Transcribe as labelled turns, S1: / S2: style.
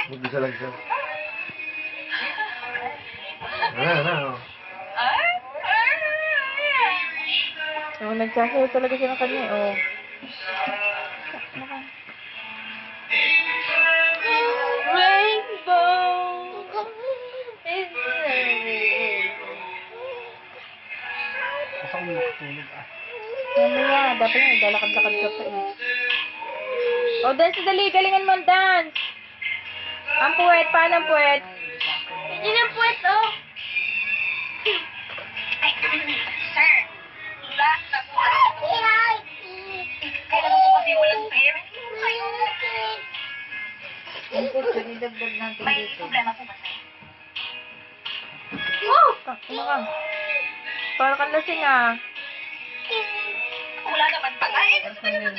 S1: Mag-isa lang siya. Ano.
S2: Oh, nagsasayaw talaga siya ng kanya, oh. Rainbow is
S3: Baka mo makatulog ah.
S2: mamaya, dapat nga, galakad-lakad ka pa eh. Oh, dance dali, galingan mo ang dance. Ang puwet, paano ang puwet? Hindi na puwet, oh.
S4: Ay, sir, lahat na po. Kailangan po kasi walang fair.
S2: Ang puwet, dinidagdag natin
S4: May
S2: dito.
S4: problema po ba, sir?
S2: Oh! Ano ka? Para kang lasing ah.
S4: Wala naman pala eh.